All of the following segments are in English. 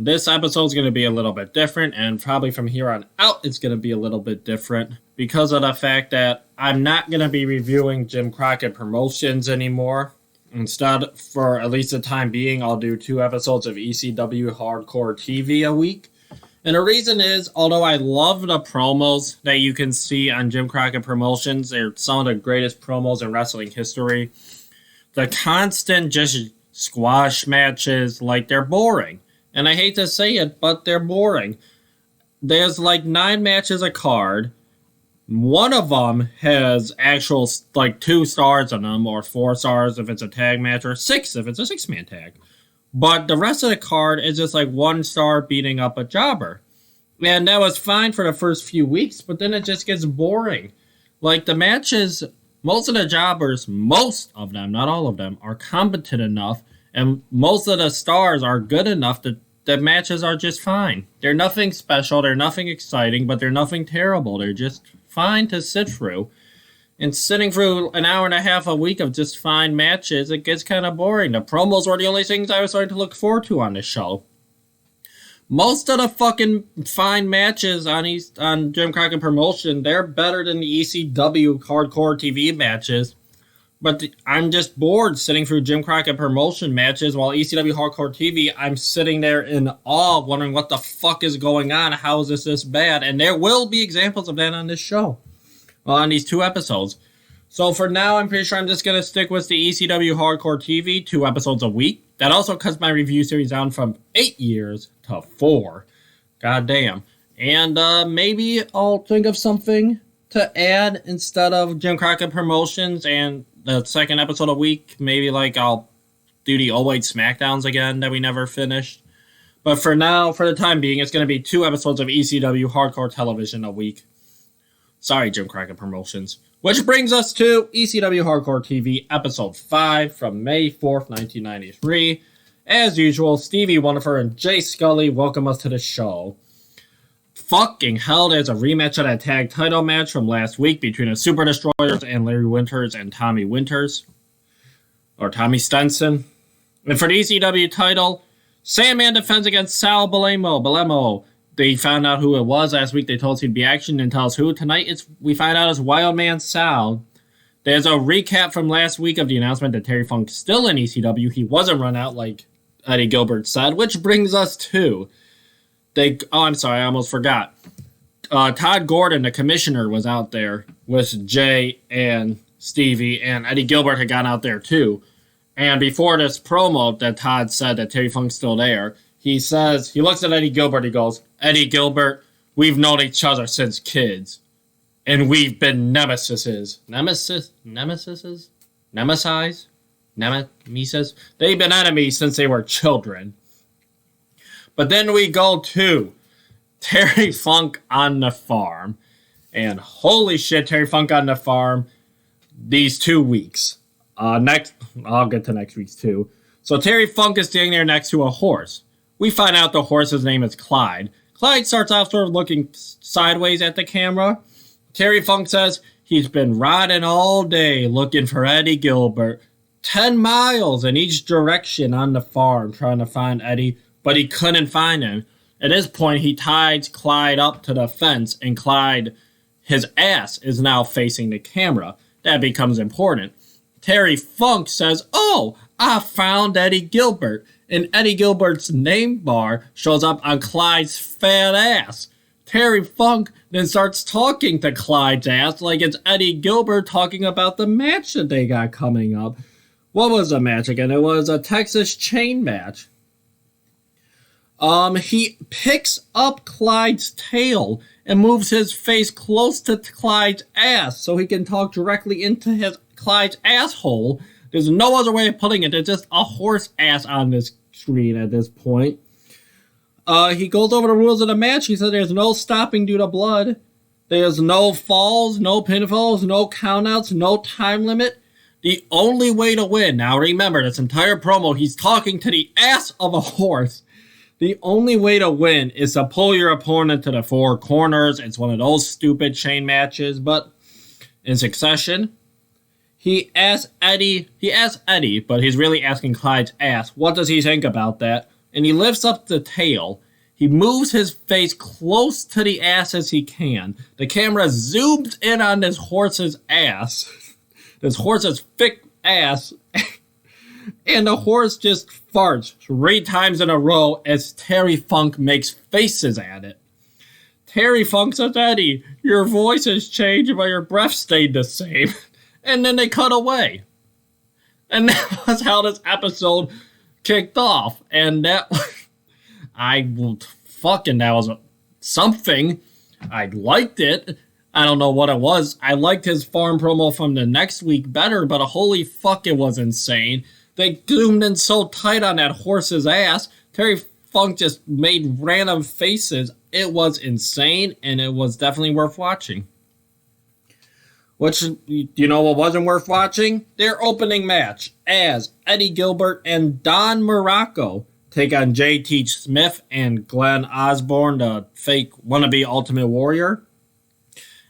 this episode's going to be a little bit different, and probably from here on out, it's going to be a little bit different because of the fact that I'm not going to be reviewing Jim Crockett Promotions anymore. Instead, for at least the time being, I'll do 2 episodes of ECW Hardcore TV a week. And the reason is, although I love the promos that you can see on Jim Crockett Promotions, they're some of the greatest promos in wrestling history, the constant just squash matches, like, they're boring. And I hate to say it, but they're boring. There's like 9 matches a card. One of them has actual, like, 2 stars on them, or 4 stars if it's a tag match, or 6 if it's a 6-man tag. But the rest of the card is just like 1 star beating up a jobber. And that was fine for the first few weeks, but then it just gets boring. Like, the matches, most of the jobbers, most of them, not all of them, are competent enough, and most of the stars are good enough that the matches are just fine. They're nothing special, they're nothing exciting, but they're nothing terrible. They're just fine to sit through. And sitting through an hour and a half a week of just fine matches, it gets kind of boring. The promos were the only things I was starting to look forward to on this show. Most of the fucking fine matches on Jim Crockett Promotion, they're better than the ECW Hardcore TV matches. But I'm just bored sitting through Jim Crockett Promotion matches, while ECW Hardcore TV, I'm sitting there in awe, wondering what the fuck is going on, how is this bad? And there will be examples of that on this show. Well, on these 2 episodes. So for now, I'm pretty sure I'm just going to stick with the ECW Hardcore TV, 2 episodes a week. That also cuts my review series down from 8 years to 4. God damn. And maybe I'll think of something to add instead of Jim Crockett Promotions and the 2nd episode a week. Maybe like I'll do the 08 SmackDowns again that we never finished. But for now, for the time being, it's going to be 2 episodes of ECW Hardcore Television a week. Sorry, Jim Crockett Promotions. Which brings us to ECW Hardcore TV, Episode 5 from May 4th, 1993. As usual, Stevie Wonderful and Jay Scully welcome us to the show. Fucking hell, there's a rematch of that tag title match from last week between the Super Destroyers and Larry Winters and Tommy Winters. Or Tommy Stenson. And for the ECW title, Sandman defends against Sal Belemo. They found out who it was last week. They told us he'd be action and tell us who. Tonight, we find out it's Wild Man Sal. There's a recap from last week of the announcement that Terry Funk's still in ECW. He wasn't run out like Eddie Gilbert said, which brings us to... I'm sorry, I almost forgot. Todd Gordon, the commissioner, was out there with Jay and Stevie, and Eddie Gilbert had gone out there too. And before this promo that Todd said that Terry Funk's still there, he looks at Eddie Gilbert, he goes, Eddie Gilbert, we've known each other since kids. And we've been nemesis. They've been enemies since they were children. But then we go to Terry Funk on the farm. And holy shit, Terry Funk on the farm these 2 weeks. I'll get to next week's too. So Terry Funk is standing there next to a horse. We find out the horse's name is Clyde. Clyde starts off sort of looking sideways at the camera. Terry Funk says he's been riding all day looking for Eddie Gilbert. 10 miles in each direction on the farm trying to find Eddie, but he couldn't find him. At this point, he ties Clyde up to the fence, and Clyde, his ass, is now facing the camera. That becomes important. Terry Funk says, oh, I found Eddie Gilbert. And Eddie Gilbert's name bar shows up on Clyde's fat ass. Terry Funk then starts talking to Clyde's ass like it's Eddie Gilbert talking about the match that they got coming up. What was the match again? It was a Texas chain match. He picks up Clyde's tail and moves his face close to Clyde's ass so he can talk directly into Clyde's asshole. There's no other way of putting it. There's just a horse ass on this screen at this point. He goes over the rules of the match. He said there's no stopping due to blood. There's no falls, no pinfalls, no countouts, no time limit. The only way to win. Now remember, this entire promo, he's talking to the ass of a horse. The only way to win is to pull your opponent to the 4 corners. It's one of those stupid chain matches, but in succession, he asks Eddie, but he's really asking Clyde's ass, what does he think about that? and he lifts up the tail. He moves his face close to the ass as he can. The camera zooms in on this horse's ass. This horse's thick ass. And the horse just farts 3 times in a row as Terry Funk makes faces at it. Terry Funk says, Eddie, your voice has changed, but your breath stayed the same. And then they cut away. And that was how this episode kicked off. And that that was something. I liked it. I don't know what it was. I liked his farm promo from the next week better, but holy fuck, it was insane. They zoomed in so tight on that horse's ass. Terry Funk just made random faces. It was insane, and it was definitely worth watching. Which, you know what wasn't worth watching? Their opening match, as Eddie Gilbert and Don Morocco take on JT Smith and Glenn Osborne, the fake wannabe Ultimate Warrior.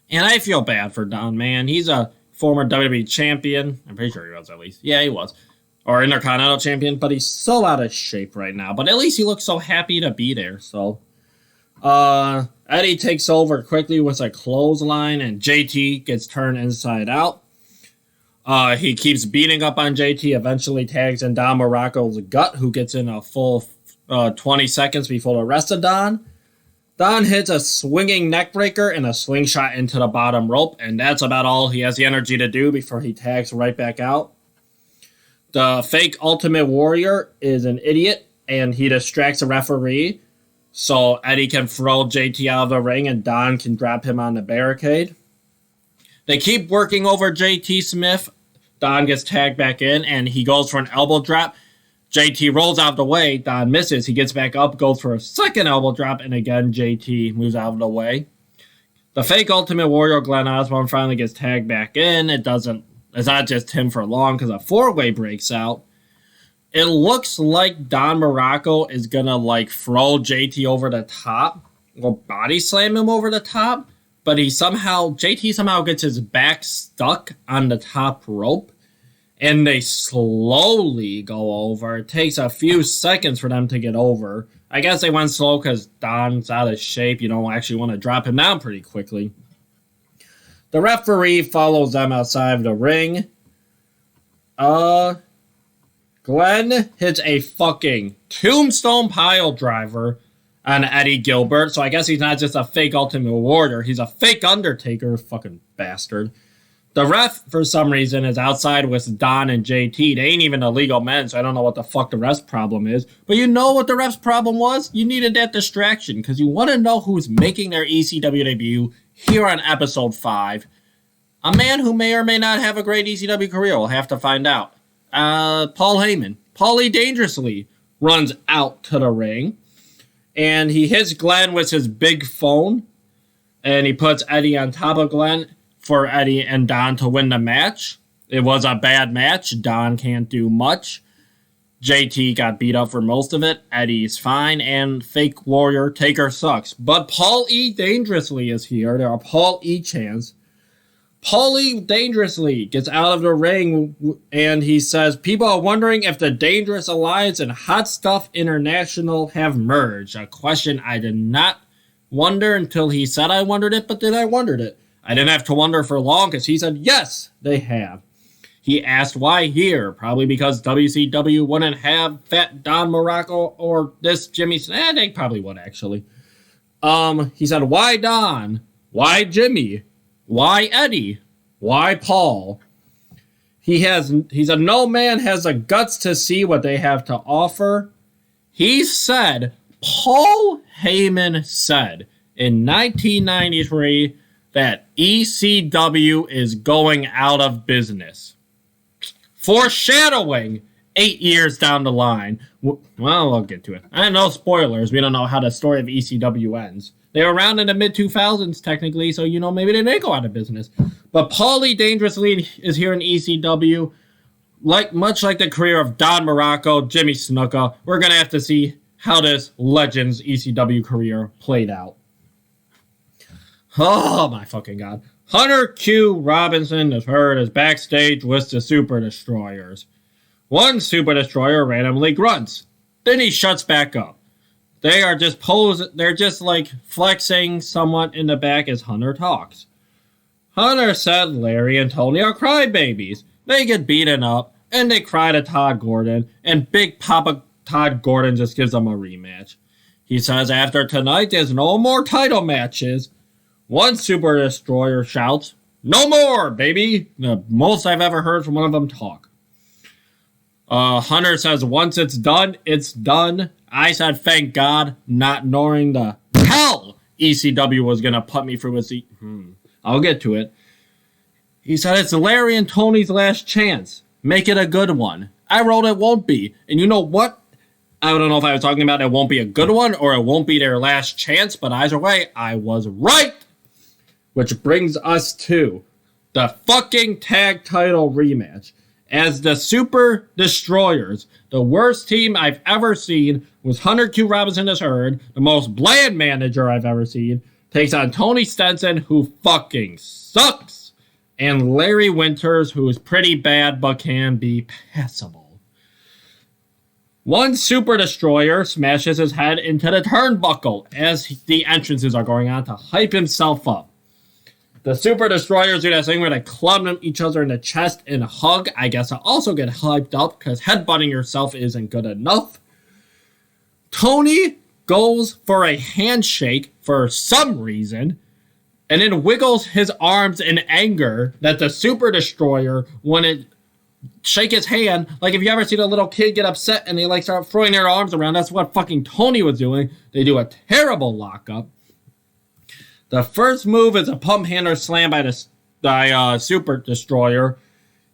And I feel bad for Don, man. He's a former WWE champion. I'm pretty sure he was, at least. Yeah, he was. Or Intercontinental champion, but he's so out of shape right now. But at least he looks so happy to be there, so... Eddie takes over quickly with a clothesline, and JT gets turned inside out. He keeps beating up on JT, eventually tags in Don Morocco's gut, who gets in a full 20 seconds before the rest of Don. Don hits a swinging neckbreaker and a slingshot into the bottom rope, and that's about all he has the energy to do before he tags right back out. The fake Ultimate Warrior is an idiot, and he distracts the referee, so Eddie can throw JT out of the ring and Don can drop him on the barricade. They keep working over JT Smith. Don gets tagged back in and he goes for an elbow drop. JT rolls out of the way. Don misses. He gets back up, goes for a second elbow drop, and again JT moves out of the way. The fake Ultimate Warrior, Glenn Osborne, finally gets tagged back in. It's not just him for long because a 4-way breaks out. It looks like Don Morocco is going to, throw JT over the top. Or body slam him over the top. But JT somehow gets his back stuck on the top rope. And they slowly go over. It takes a few seconds for them to get over. I guess they went slow because Don's out of shape. You don't actually want to drop him down pretty quickly. The referee follows them outside of the ring. Glenn hits a fucking tombstone pile driver on Eddie Gilbert. So I guess he's not just a fake Ultimate Warrior. He's a fake Undertaker, fucking bastard. The ref, for some reason, is outside with Don and JT. They ain't even illegal men, so I don't know what the fuck the ref's problem is. But you know what the ref's problem was? You needed that distraction, because you want to know who's making their ECW debut here on episode 5. A man who may or may not have a great ECW career. We'll have to find out. Paul Heyman. Paulie Dangerously runs out to the ring. And he hits Glenn with his big phone. And he puts Eddie on top of Glenn for Eddie and Don to win the match. It was a bad match. Don can't do much. JT got beat up for most of it. Eddie's fine. And fake Warrior Taker sucks. But Paul E. Dangerously is here. There are Paul E. chants. Paulie Dangerously gets out of the ring and he says, people are wondering if the Dangerous Alliance and Hot Stuff International have merged. A question I did not wonder until he said I wondered it, but then I wondered it. I didn't have to wonder for long because he said, yes, they have. He asked why here. Probably because WCW wouldn't have Fat Don Morocco or this Jimmy. They probably would, actually. He said, why Don? Why Jimmy? Why Eddie? Why Paul? He said, no man has the guts to see what they have to offer. He said, Paul Heyman said in 1993 that ECW is going out of business. Foreshadowing 8 years down the line. Well, I'll get to it. I know spoilers. We don't know how the story of ECW ends. They were around in the mid-2000s, technically, so, maybe they may go out of business. But Paulie Dangerously is here in ECW. Much like the career of Don Morocco, Jimmy Snuka, we're going to have to see how this Legends ECW career played out. Oh, my fucking God. Hunter Q. Robinson is heard as backstage with the Super Destroyers. One Super Destroyer randomly grunts. Then he shuts back up. They are just they're just like flexing somewhat in the back as Hunter talks. Hunter said Larry and Tony are crybabies. They get beaten up, and they cry to Todd Gordon, and Big Papa Todd Gordon just gives them a rematch. He says after tonight there's no more title matches. One Super Destroyer shouts, "No more, baby!" The most I've ever heard from one of them talk. Hunter says once it's done, it's done. I said thank God, not knowing the hell ECW was going to put me through with I'll get to it. He said it's Larry and Tony's last chance. Make it a good one. I wrote it won't be. And you know what? I don't know if I was talking about it won't be a good one or it won't be their last chance, but either way, I was right. Which brings us to the fucking tag title rematch. As the Super Destroyers, the worst team I've ever seen, with Hunter Q. Robinson as Herd, the most bland manager I've ever seen, takes on Tony Stenson, who fucking sucks, and Larry Winters, who is pretty bad but can be passable. One Super Destroyer smashes his head into the turnbuckle as the entrances are going on to hype himself up. The Super Destroyers do that thing where they club each other in the chest and hug. I guess I also get hyped up because headbutting yourself isn't good enough. Tony goes for a handshake for some reason and then wiggles his arms in anger that the Super Destroyer wouldn't shake his hand. Like if you ever seen a little kid get upset and they like start throwing their arms around, that's what fucking Tony was doing. They do a terrible lockup. The first move is a pump handler slam by the Super Destroyer.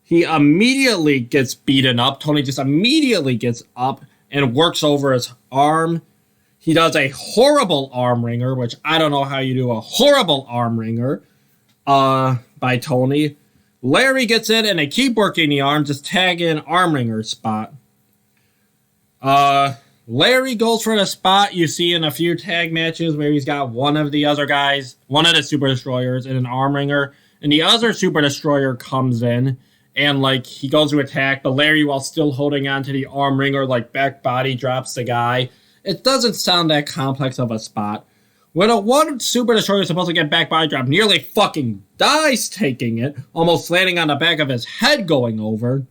He immediately gets beaten up. Tony just immediately gets up and works over his arm. He does a horrible arm wringer, which I don't know how you do a horrible arm wringer by Tony. Larry gets in and they keep working the arm, just tag in arm wringer spot. Larry goes for the spot you see in a few tag matches where he's got one of the other guys, one of the Super Destroyers in an arm wringer, and the other Super Destroyer comes in and like he goes to attack, but Larry, while still holding on to the arm wringer, like back body drops the guy. It doesn't sound that complex of a spot. When a one Super Destroyer is supposed to get back body drop, nearly fucking dies taking it, almost landing on the back of his head going over.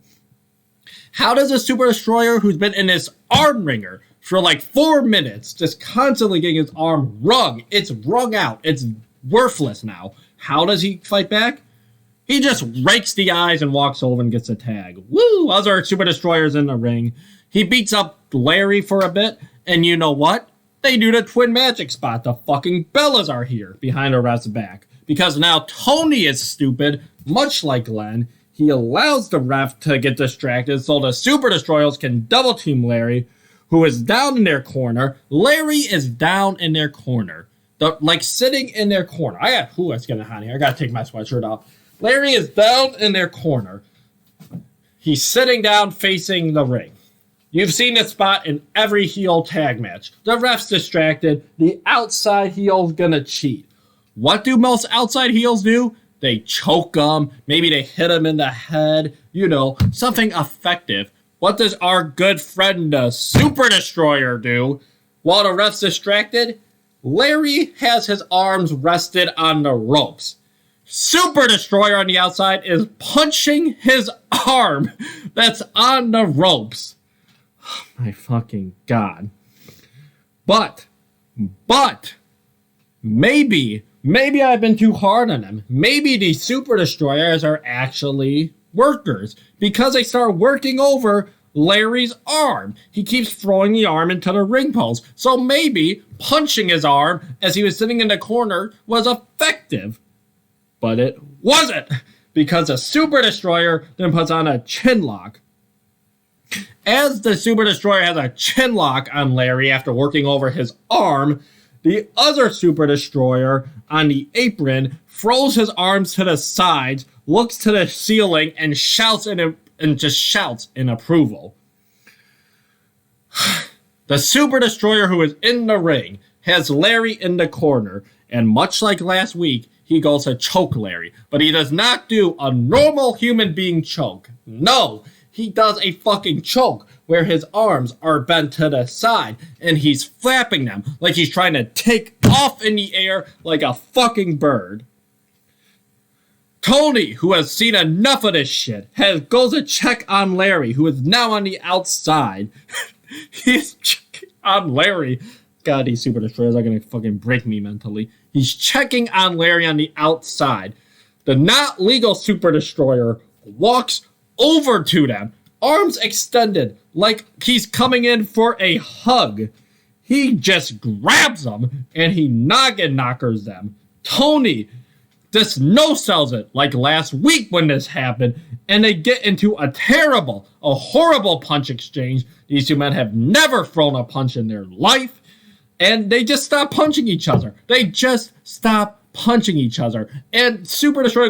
How does a Super Destroyer who's been in this arm wringer for like 4 minutes, just constantly getting his arm wrung? It's wrung out. It's worthless now. How does he fight back? He just rakes the eyes and walks over and gets a tag. Woo! Other Super Destroyers in the ring. He beats up Larry for a bit, and you know what? They do the Twin Magic spot. The fucking Bellas are here behind the ref's back. Because now Tony is stupid, much like Glenn. He allows the ref to get distracted so the Super Destroyers can double team Larry, who is down in their corner. Larry is down in their corner. Like sitting in their corner. It's getting hot here. I gotta take my sweatshirt off. Larry is down in their corner. He's sitting down facing the ring. You've seen this spot in every heel tag match. The ref's distracted. The outside heel's gonna cheat. What do most outside heels do? They choke them. Maybe they hit them in the head. You know, something effective. What does our good friend, the Super Destroyer, do? While the ref's distracted, Larry has his arms rested on the ropes. Super Destroyer on the outside is punching his arm that's on the ropes. Oh my fucking God. But, maybe I've been too hard on them. Maybe the Super Destroyers are actually workers because they start working over Larry's arm. He keeps throwing the arm into the ring post. So maybe punching his arm as he was sitting in the corner was effective. But it wasn't, because a Super Destroyer then puts on a chin lock. As the Super Destroyer has a chin lock on Larry after working over his arm, the other Super Destroyer on the apron throws his arms to the sides, looks to the ceiling, and shouts in approval. The Super Destroyer who is in the ring has Larry in the corner, and much like last week, he goes to choke Larry. But he does not do a normal human being choke. No, he does a fucking choke where his arms are bent to the side and he's flapping them like he's trying to take off in the air like a fucking bird. Tony, who has seen enough of this shit, goes to check on Larry, who is now on the outside. He's checking on Larry. God, these Super Destroyers are gonna fucking break me mentally. He's checking on Larry on the outside. The not legal Super Destroyer walks over to them, arms extended, like he's coming in for a hug. He just grabs them and he knockers them. Tony just no-sells it like last week when this happened, and they get into a horrible punch exchange. These two men have never thrown a punch in their life, and they just stop punching each other. And Super Destroyer